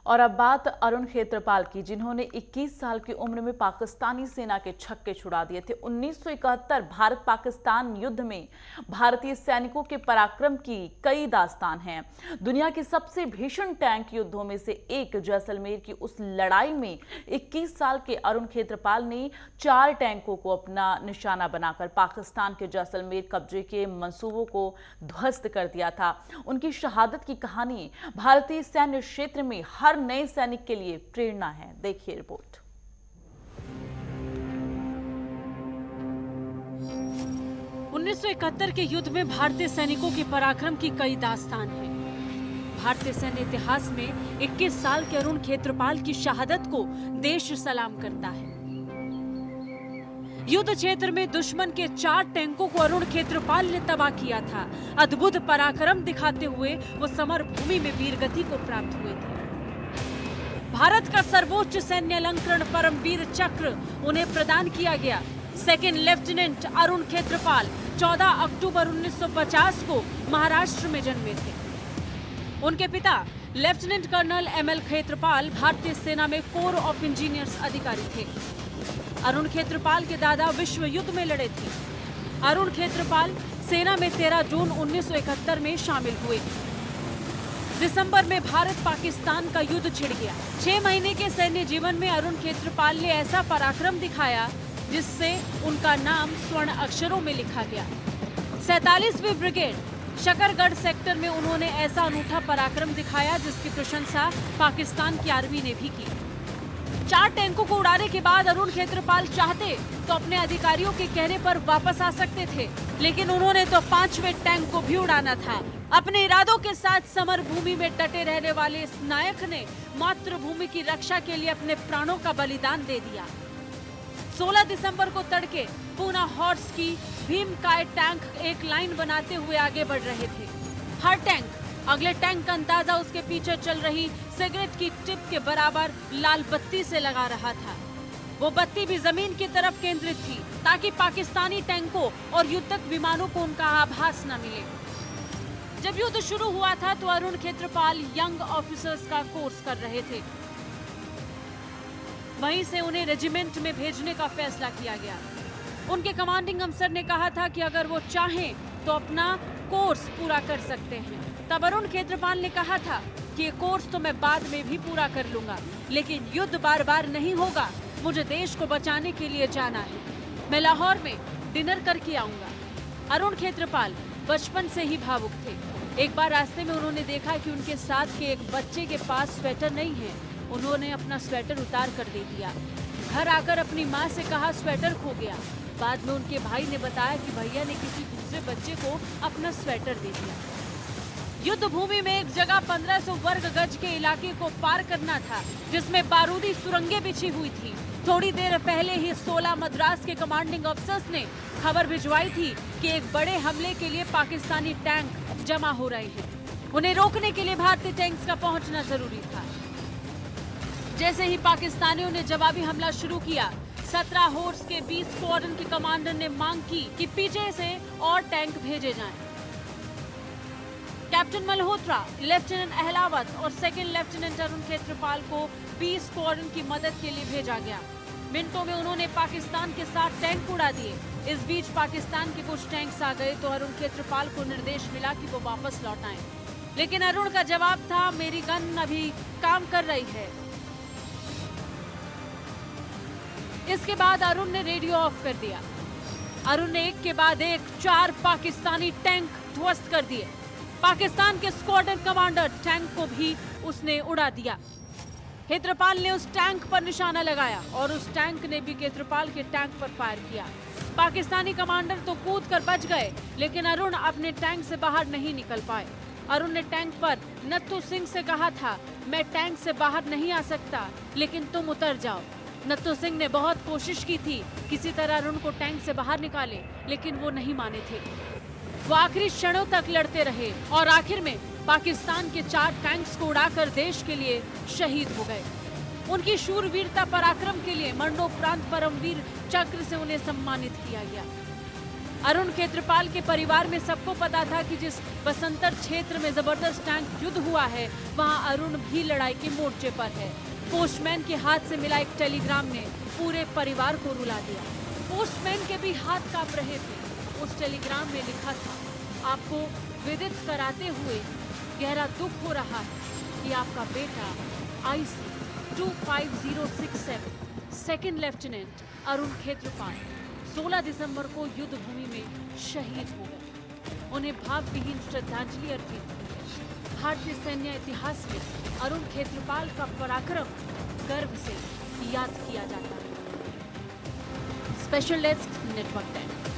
और अब बात अरुण खेत्रपाल की, जिन्होंने 21 साल की उम्र में पाकिस्तानी सेना के छक्के छुड़ा दिए थे। 1971 भारत पाकिस्तान युद्ध में भारतीय सैनिकों के पराक्रम की कई दास्तान हैं। दुनिया के सबसे भीषण टैंक युद्धों में से एक जैसलमेर की उस लड़ाई में 21 साल के अरुण खेत्रपाल ने 4 टैंकों को अपना निशाना बनाकर पाकिस्तान के जैसलमेर कब्जे के मंसूबों को ध्वस्त कर दिया था। उनकी शहादत की कहानी भारतीय सैन्य क्षेत्र में हर नए सैनिक के लिए प्रेरणा है। देखिए रिपोर्ट। 1971 के युद्ध में भारतीय सैनिकों के पराक्रम की कई दास्तान हैं। भारतीय सैन्य इतिहास में 21 साल के अरुण खेत्रपाल की शहादत को देश सलाम करता है। युद्ध क्षेत्र में दुश्मन के 4 टैंकों को अरुण खेत्रपाल ने तबाह किया था। अद्भुत पराक्रम दिखाते हुए वो समर भूमि में वीरगति को प्राप्त हुए थे। भारत का सर्वोच्च सैन्य अलंकरण परमवीर चक्र उन्हें प्रदान किया गया। सेकंड लेफ्टिनेंट अरुण खेत्रपाल 14 अक्टूबर 1950 को महाराष्ट्र में जन्मे थे। उनके पिता लेफ्टिनेंट कर्नल एमएल खेत्रपाल भारतीय सेना में कोर ऑफ इंजीनियर्स अधिकारी थे। अरुण खेत्रपाल के दादा विश्व युद्ध में लड़े थे। अरुण खेत्रपाल सेना में 13 जून 1971 में शामिल हुए। दिसंबर में भारत पाकिस्तान का युद्ध छिड़ गया। 6 महीने के सैन्य जीवन में अरुण खेत्रपाल ने ऐसा पराक्रम दिखाया जिससे उनका नाम स्वर्ण अक्षरों में लिखा गया। 47वीं ब्रिगेड शकरगढ़ सेक्टर में उन्होंने ऐसा अनूठा पराक्रम दिखाया जिसकी प्रशंसा पाकिस्तान की आर्मी ने भी की। 4 टैंकों को उड़ाने के बाद अरुण खेत्रपाल चाहते तो अपने अधिकारियों के कहने पर वापस आ सकते थे, लेकिन उन्होंने तो 5वें टैंक को भी उड़ाना था। अपने इरादों के साथ समर भूमि में डटे रहने वाले इस नायक ने मातृभूमि की रक्षा के लिए अपने प्राणों का बलिदान दे दिया। 16 दिसंबर को तड़के पूना हॉर्स की भीमकाय टैंक एक लाइन बनाते हुए आगे बढ़ रहे थे। हर टैंक अगले टैंक का अंदाजा उसके पीछे चल रही सिगरेट की टिप के बराबर लाल बत्ती से लगा रहा था। वो बत्ती भी जमीन की तरफ केंद्रित थी ताकि पाकिस्तानी टैंकों और युद्धक विमानों को उनका आभास न मिले। जब युद्ध शुरू हुआ था तो अरुण खेत्रपाल यंग ऑफिसर्स का कोर्स कर रहे थे। वहीं से उन्हें रेजिमेंट में भेजने का फैसला किया गया। उनके कमांडिंग अफसर ने कहा था कि अगर वो चाहें तो अपना कोर्स पूरा कर सकते हैं। तब अरुण खेत्रपाल ने कहा था कि ये कोर्स तो मैं बाद में भी पूरा कर लूंगा, लेकिन युद्ध बार बार नहीं होगा। मुझे देश को बचाने के लिए जाना है। मैं लाहौर में डिनर करके आऊंगा। अरुण खेत्रपाल बचपन से ही भावुक थे। एक बार रास्ते में उन्होंने देखा कि उनके साथ के एक बच्चे के पास स्वेटर नहीं है। उन्होंने अपना स्वेटर उतार कर दे दिया। घर आकर अपनी माँ से कहा स्वेटर खो गया। बाद में उनके भाई ने बताया कि भैया ने किसी दूसरे बच्चे को अपना स्वेटर दे दिया। युद्ध भूमि में एक जगह 1500 वर्ग गज के इलाके को पार करना था, जिसमें बारूदी सुरंगें बिछी हुई थी। थोड़ी देर पहले ही 16 मद्रास के कमांडिंग अफसर्स ने खबर भिजवाई थी कि एक बड़े हमले के लिए पाकिस्तानी टैंक जमा हो रहे हैं। उन्हें रोकने के लिए भारतीय टैंक्स का पहुंचना जरूरी था। जैसे ही पाकिस्तानियों ने जवाबी हमला शुरू किया, 17 होर्स के 20 स्क्वाड्रन के कमांडर ने मांग की कि पीछे से और टैंक भेजे जाएं। कैप्टन मल्होत्रा, लेफ्टिनेंट अहलावत और सेकंड लेफ्टिनेंट अरुण खेत्रपाल को 20 स्क्वाड्रन की मदद के लिए भेजा गया। मिनटों में उन्होंने पाकिस्तान के 7 टैंक उड़ा दिए। इस बीच पाकिस्तान के कुछ टैंक्स आ गए तो अरुण खेत्रपाल को निर्देश मिला कि वो वापस लौट आएं। लेकिन अरुण का जवाब था, मेरी गन अभी काम कर रही है। इसके बाद अरुण ने रेडियो ऑफ कर दिया। अरुण ने एक के बाद एक 4 पाकिस्तानी टैंक ध्वस्त कर दिए। पाकिस्तान के स्क्वाड्रन कमांडर टैंक को भी उसने उड़ा दिया। खेत्रपाल ने उस टैंक पर निशाना लगाया और उस टैंक ने भी खेत्रपाल के टैंक पर फायर किया। पाकिस्तानी कमांडर तो कूद कर बच गए, लेकिन अरुण अपने टैंक से बाहर नहीं निकल पाए। अरुण ने टैंक पर नत्थू सिंह से कहा था, मैं टैंक से बाहर नहीं आ सकता, लेकिन तुम उतर जाओ। नत्थू सिंह ने बहुत कोशिश की थी किसी तरह अरुण को टैंक से बाहर निकाले, लेकिन वो नहीं माने थे। वो आखिरी क्षणों तक लड़ते रहे और आखिर में पाकिस्तान के 4 टैंक्स को उड़ाकर देश के लिए शहीद हो गए। उनकी शूरवीरता पराक्रम के लिए मरणोपरांत परमवीर चक्र से उन्हें सम्मानित किया गया। अरुण खेत्रपाल के परिवार में सबको पता था कि जिस बसंतर क्षेत्र में जबरदस्त टैंक युद्ध हुआ है, वहां अरुण भी लड़ाई के मोर्चे पर है। पोस्टमैन के हाथ से मिला एक टेलीग्राम ने पूरे परिवार को रुला दिया। पोस्टमैन के भी हाथ कांप रहे थे। उस टेलीग्राम में लिखा था, आपको विदित कराते हुए गहरा दुख हो रहा है कि आपका बेटा IC 25067 second lieutenant Arun Khetarpal 16 दिसंबर को युद्ध भूमि में शहीद हो गए। उन्हें भावविहीन श्रद्धांजलि अर्पित की है। भारतीय सैन्य इतिहास में अरुण खेत्रपाल का पराक्रम गर्व से याद किया जाता है। Special desk network 10।